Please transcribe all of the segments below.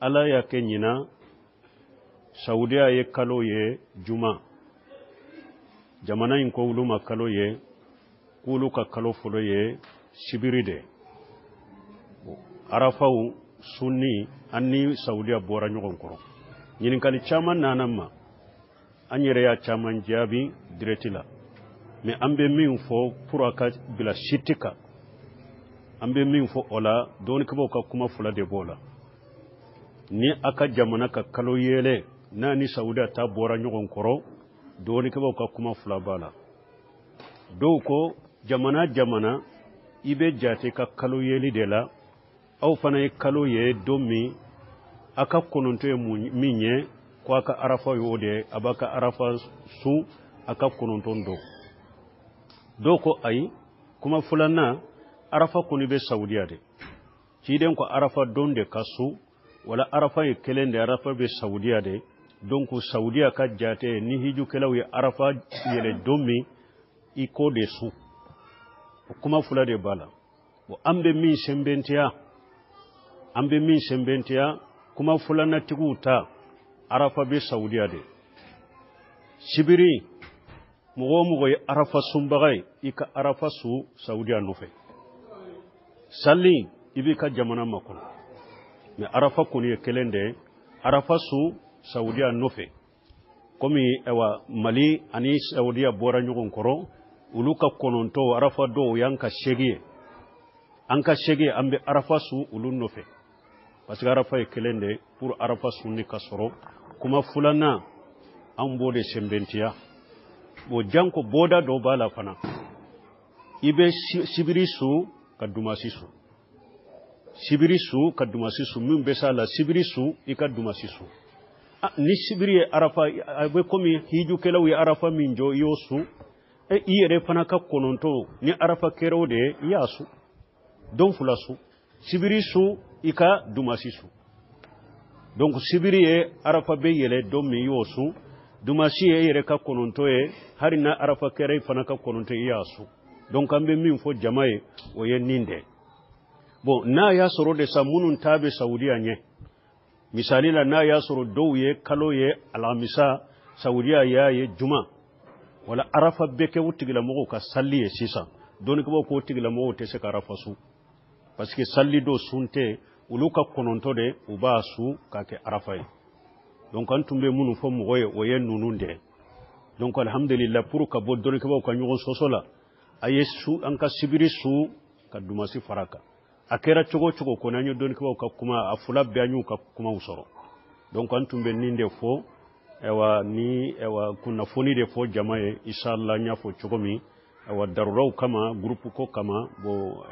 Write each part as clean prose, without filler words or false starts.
ala ya ke ɲina saudiya ye kalo ye juma jamana in ko olu ma kalo ye k'olu ka kalo fɔlɔ ye sibiri de arafaw sunni an ni saudiya bɔra ɲɔgɔn kɔrɔ ɲininkali caman nana ma an yɛrɛ y'a caman jaabi direct la mais an bɛ min fɔ pour a ka bila siti kan an bɛ min fɔ o la dɔɔnikɛbaw ka kuma fila de b'o la ni a ka jamana ka kalo yɛlɛ n'a ni saudiya ta bɔra ɲɔgɔn kɔrɔ dɔɔnikɛbaw ka kuma fila b'a la dɔw ko jamana i bɛ jate ka kalo yɛli de la aw fana ye kalo ye don min a ka kɔnɔntɔ ye min ye ko a ka arafa ye o de a b'a ka arafa su a ka kɔnɔntɔn don dɔw ko ayi kuma filanan arafa kɔni bɛ saudiya de ciden ko arafa don de ka su wala arafa ye kelen de arafa bɛ saudiya de donc saudiya ka jate ni hijukɛlaw ye arafa yɛlɛ don min i ko de su o kuma fila de b'a la an bɛ min sɛnbɛntiya kuma filanatigiw ta arafa bɛ saudiya de sibiri mɔgɔ o mɔgɔ ye arafa sunbaga ye i ka arafa su saudiya nɔfɛ sali i b'i ka jamana makɔnɔ mais arafa kɔni ye kelen de arafa su saudiya nɔfɛ komi mali ani saudiya bɔra ɲɔgɔn kɔrɔ olu ka kɔnɔntɔ arafa dɔw y'an ka segi ye an ka segi an bɛ arafa su olu nɔfɛ parce que arafa ye kelen de pour arafa sunni ka sɔrɔ kuma filanan an b'o de sɛnbɛntiya bon janko bɔda dɔ b'a la fana i bɛ sibiri su ka dumasi su sibiri su ka dumasi su min bɛ s'a la sibiri su i ka dumasi su ni sibiri ye arafa a bɛ komi hijukɛlaw ye arafa min jɔ i y'o su i yɛrɛ fana ka kɔnɔntɔ ni arafa kɛra o de ye i y'a su don fila su sibiri su i ka dumasi su donc sibiri ye arafa bɛ yɛlɛ don min i y'o su dumasi ye yɛrɛ ka kɔnɔntɔ ye hali na arafa kɛra i fana ka kɔnɔntɔ i y'a su donc an bɛ min fɔ jama ye o ye nin de bon n'a y'a sɔrɔ de sa minnu ta bɛ saudiya ɲɛ misali la n'a y'a sɔrɔ dɔw ye kalo ye alamisa saudiya y'a ye juma wala arafa bɛ kɛ o tigilamɔgɔw ka sali ye sisan dɔɔnikɛbaw k'o tigilamɔgɔw tɛ se ka arafa su parce que sali dɔ sun tɛ olu ka kɔnɔntɔ de u b'a su k'a kɛ arafa ye donc an tun bɛ minnu fɔ mɔgɔ ye o ye ninnu de donc alhamdulillah pour ka bɔ dɔɔnikɛbaw ka ɲɔgɔn sɔsɔ la a ye su an ka sibiri su ka dumasi fara kan a kɛra cogo cogo kɔni an ye dɔɔnikɛbaw ka kuma a fila bɛɛ an y'u ka kumaw sɔrɔ donc an tun bɛ nin de fɔ ni kunnafoni de fɔ jama ye inshallah n y'a fɔ cogo min daruraw kama groupe ko kama bon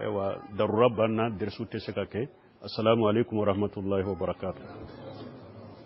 darura banna dɛrɛsu tɛ se ka kɛ assalamu alaikum warahmatullahi wabarakatuh